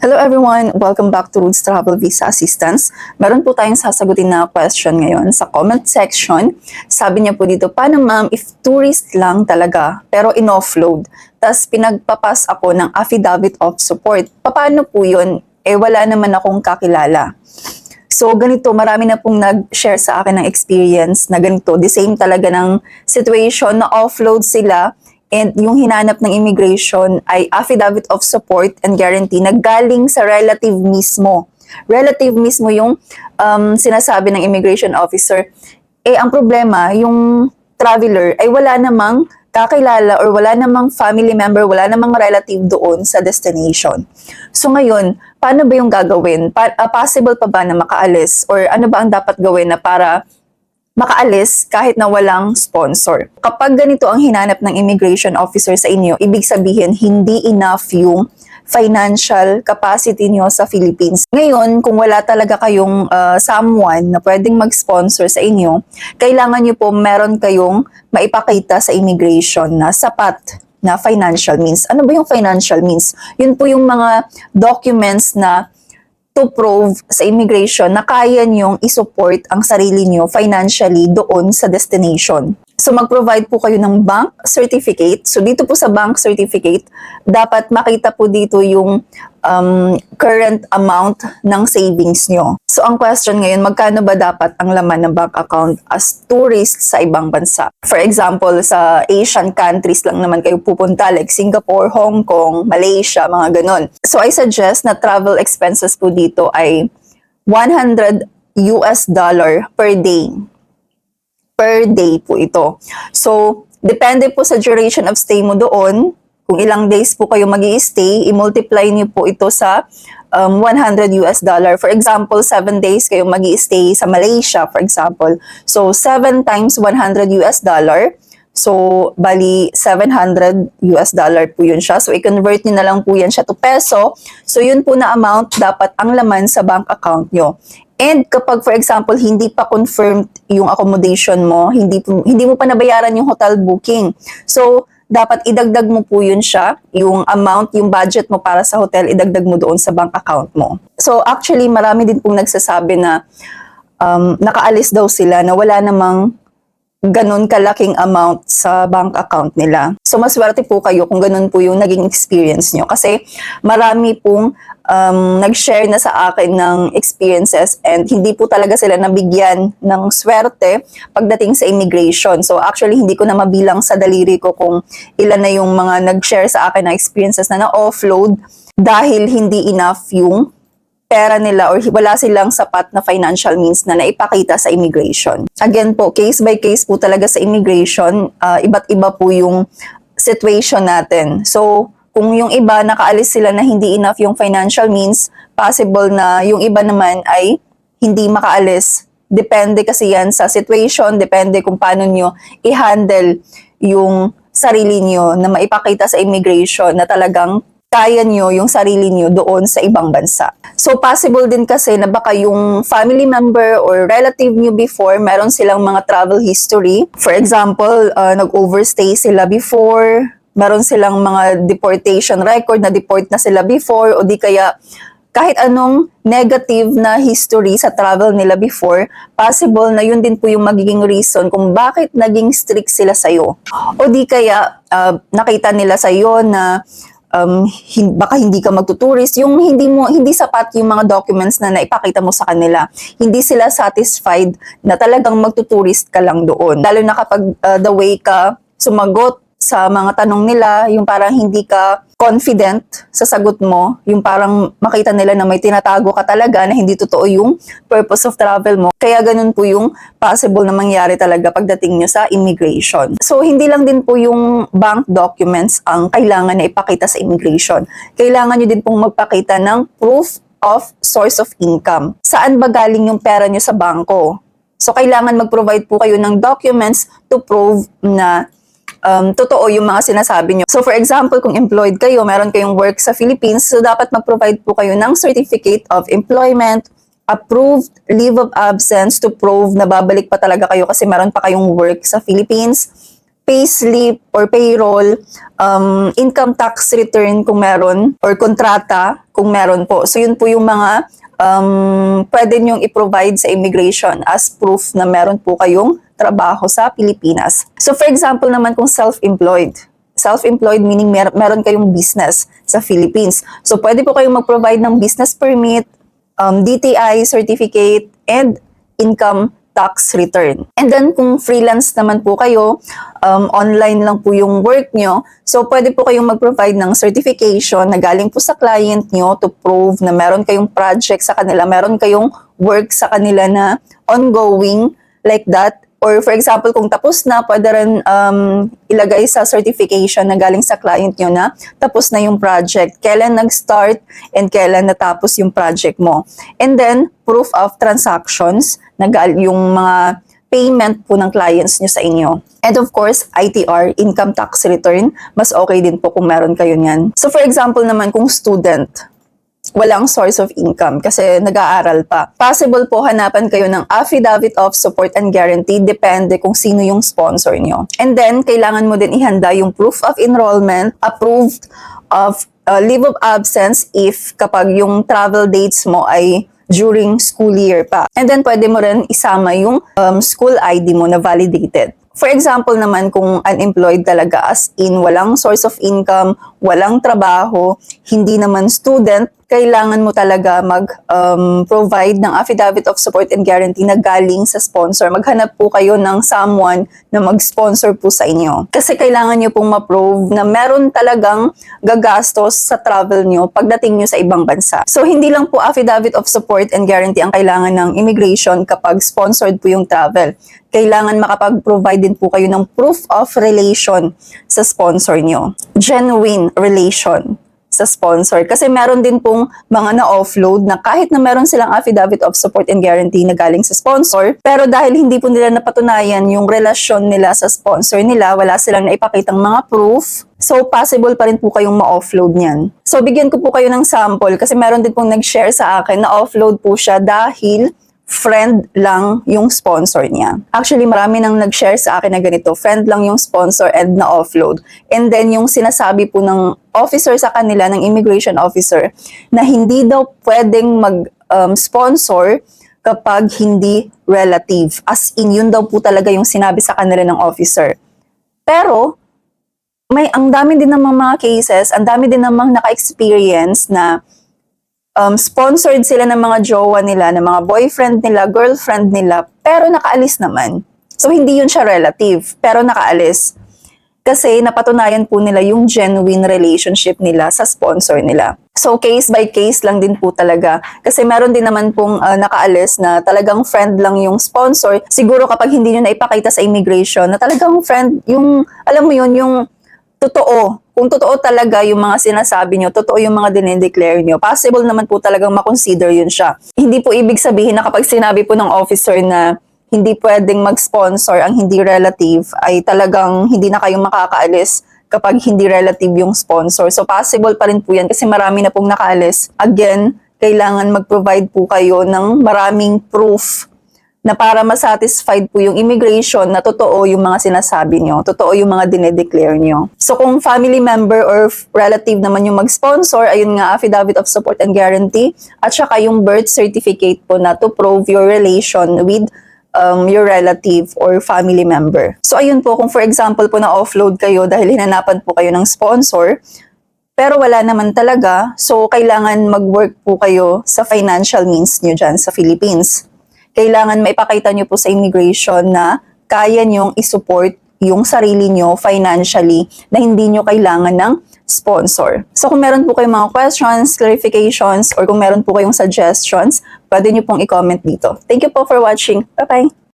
Hello everyone! Welcome back to Roots Travel Visa Assistance. Meron po tayong sasagutin na question ngayon sa comment section. Sabi niya po dito, paano ma'am if tourist lang talaga pero in-offload, tas pinagpapas ako ng affidavit of support? Paano po yun? Wala naman akong kakilala. So ganito, marami na pong nag-share sa akin ng experience na ganito. The same talaga ng situation na offload sila. And yung hinanap ng immigration ay affidavit of support and guarantee na galing sa relative mismo. Relative mismo yung sinasabi ng immigration officer. Ang problema, yung traveler ay wala namang kakilala or wala namang family member, wala namang relative doon sa destination. So ngayon, paano ba yung gagawin? Possible pa ba na makaalis? Or ano ba ang dapat gawin na para makaalis kahit na walang sponsor? Kapag ganito ang hinanap ng immigration officer sa inyo, ibig sabihin hindi enough yung financial capacity niyo sa Philippines. Ngayon, kung wala talaga kayong someone na pwedeng mag-sponsor sa inyo, kailangan niyo po meron kayong maipakita sa immigration na sapat na financial means. Ano ba yung financial means? Yun po yung mga documents na to prove sa immigration na kaya niyong isupport ang sarili niyo financially doon sa destination. So mag-provide po kayo ng bank certificate. So dito po sa bank certificate, dapat makita po dito yung current amount ng savings nyo. So ang question ngayon, magkano ba dapat ang laman ng bank account as tourist sa ibang bansa? For example, sa Asian countries lang naman kayo pupunta, like Singapore, Hong Kong, Malaysia, mga ganon. So I suggest na travel expenses po dito ay $100 per day. Per day po ito. So, depende po sa duration of stay mo doon. Kung ilang days po kayo mag-i-stay, i-multiply niyo po ito sa $100. For example, 7 days kayo mag-i-stay sa Malaysia, for example. So, 7 times $100. So, bali $700 po yun siya. So, i-convert niyo na lang po yan siya to peso. So, yun po na amount dapat ang laman sa bank account nyo. And kapag, for example, hindi pa confirmed yung accommodation mo, hindi mo pa nabayaran yung hotel booking. So, dapat idagdag mo po yun siya, yung amount, yung budget mo para sa hotel, idagdag mo doon sa bank account mo. So, actually, marami din pong nagsasabi na nakaalis daw sila na wala namang ganun kalaking amount sa bank account nila. So, maswerte po kayo kung ganun po yung naging experience nyo. Kasi marami pong nag-share na sa akin ng experiences and hindi po talaga sila nabigyan ng swerte pagdating sa immigration. So, actually, hindi ko na mabilang sa daliri ko kung ilan na yung mga nag-share sa akin ng experiences na na-offload dahil hindi enough yung pera nila or wala silang sapat na financial means na naipakita sa immigration. Again po, case by case po talaga sa immigration, iba't iba po yung situation natin. So, kung yung iba nakaalis sila na hindi enough yung financial means, possible na yung iba naman ay hindi makaalis. Depende kasi yan sa situation, depende kung paano nyo i-handle yung sarili nyo na maipakita sa immigration na talagang kaya nyo yung sarili nyo doon sa ibang bansa. So, possible din kasi na baka yung family member or relative nyo before, meron silang mga travel history. For example, nag-overstay sila before, meron silang mga deportation record, na deport na sila before, o di kaya kahit anong negative na history sa travel nila before, possible na yun din po yung magiging reason kung bakit naging strict sila sa'yo. O di kaya nakita nila sa'yo na baka hindi ka magtuturist, yung hindi sapat yung mga documents na naipakita mo sa kanila. Hindi sila satisfied na talagang magtuturist ka lang doon. Lalo na kapag the way ka sumagot sa mga tanong nila, yung parang hindi ka confident sa sagot mo, yung parang makita nila na may tinatago ka talaga na hindi totoo yung purpose of travel mo. Kaya ganun po yung possible na mangyari talaga pagdating nyo sa immigration. So, hindi lang din po yung bank documents ang kailangan na ipakita sa immigration. Kailangan nyo din pong magpakita ng proof of source of income. Saan ba galing yung pera nyo sa bangko? So, kailangan mag-provide po kayo ng documents to prove na totoo yung mga sinasabi nyo. So for example, kung employed kayo, meron kayong work sa Philippines, so dapat mag-provide po kayo ng certificate of employment, approved leave of absence to prove na babalik pa talaga kayo kasi meron pa kayong work sa Philippines, payslip or payroll, income tax return kung meron, or kontrata kung meron po. So yun po yung mga pwede nyong i-provide sa immigration as proof na meron po kayong trabaho sa Pilipinas. So for example naman kung self-employed. Self-employed meaning meron kayong business sa Philippines. So pwede po kayong mag-provide ng business permit, DTI certificate, and income tax return. And then kung freelance naman po kayo, online lang po yung work nyo, so pwede po kayong mag-provide ng certification na galing po sa client nyo to prove na meron kayong project sa kanila, meron kayong work sa kanila na ongoing, like that. Or for example, kung tapos na, pwede rin ilagay sa certification na galing sa client nyo na tapos na yung project. Kailan nag-start and kailan natapos yung project mo. And then, proof of transactions, yung mga payment po ng clients nyo sa inyo. And of course, ITR, income tax return, mas okay din po kung meron kayo niyan. So for example naman, kung student, walang source of income kasi nag-aaral pa. Possible po hanapan kayo ng affidavit of support and guarantee, depende kung sino yung sponsor nyo. And then, kailangan mo din ihanda yung proof of enrollment, approved of leave of absence if kapag yung travel dates mo ay during school year pa. And then, pwede mo rin isama yung school ID mo na validated. For example naman, kung unemployed talaga as in walang source of income, walang trabaho, hindi naman student, kailangan mo talaga mag-provide ng affidavit of support and guarantee na galing sa sponsor. Maghanap po kayo ng someone na mag-sponsor po sa inyo. Kasi kailangan nyo pong ma-prove na meron talagang gagastos sa travel nyo pagdating nyo sa ibang bansa. So, hindi lang po affidavit of support and guarantee ang kailangan ng immigration kapag sponsored po yung travel. Kailangan makapag-provide din po kayo ng proof of relation sa sponsor nyo. Genuine relation sa sponsor. Kasi meron din pong mga na-offload na kahit na meron silang affidavit of support and guarantee na galing sa sponsor, pero dahil hindi po nila napatunayan yung relasyon nila sa sponsor nila, wala silang naipakitang mga proof, so possible pa rin po kayong ma-offload niyan. So bigyan ko po kayo ng sample kasi meron din pong nag-share sa akin na offload po siya dahil friend lang yung sponsor niya. Actually, marami nang nag-share sa akin na ganito, friend lang yung sponsor and na-offload. And then, yung sinasabi po ng officer sa kanila, ng immigration officer, na hindi daw pwedeng mag-sponsor kapag hindi relative. As in, yun daw po talaga yung sinabi sa kanila ng officer. Pero, ang dami din namang mga cases, ang dami din namang naka-experience na sponsored sila ng mga jowa nila, ng mga boyfriend nila, girlfriend nila, pero nakaalis naman. So, hindi yun siya relative, pero nakaalis. Kasi napatunayan po nila yung genuine relationship nila sa sponsor nila. So, case by case lang din po talaga. Kasi meron din naman pong nakaalis na talagang friend lang yung sponsor. Siguro kapag hindi nyo naipakita sa immigration na talagang friend, yung, alam mo yun, yung totoo. Kung totoo talaga yung mga sinasabi nyo, totoo yung mga dinideclare nyo, possible naman po talagang makonsider yun siya. Hindi po ibig sabihin na kapag sinabi po ng officer na hindi pwedeng mag-sponsor ang hindi relative, ay talagang hindi na kayong makakaalis kapag hindi relative yung sponsor. So possible pa rin po yan kasi marami na pong nakaalis. Again, kailangan mag-provide po kayo ng maraming proof na para masatisfied po yung immigration na totoo yung mga sinasabi nyo, totoo yung mga dinedeclare nyo. So kung family member or relative naman yung mag-sponsor, ayun nga, affidavit of support and guarantee, at saka yung birth certificate po na to prove your relation with your relative or family member. So ayun po, kung for example po na-offload kayo dahil hinanapan po kayo ng sponsor, pero wala naman talaga, so kailangan mag-work po kayo sa financial means nyo dyan sa Philippines. Kailangan maipakita nyo po sa immigration na kaya nyong isupport yung sarili nyo financially na hindi nyo kailangan ng sponsor. So kung meron po kayong mga questions, clarifications, or kung meron po kayong suggestions, pwede nyo pong i-comment dito. Thank you po for watching. Bye-bye!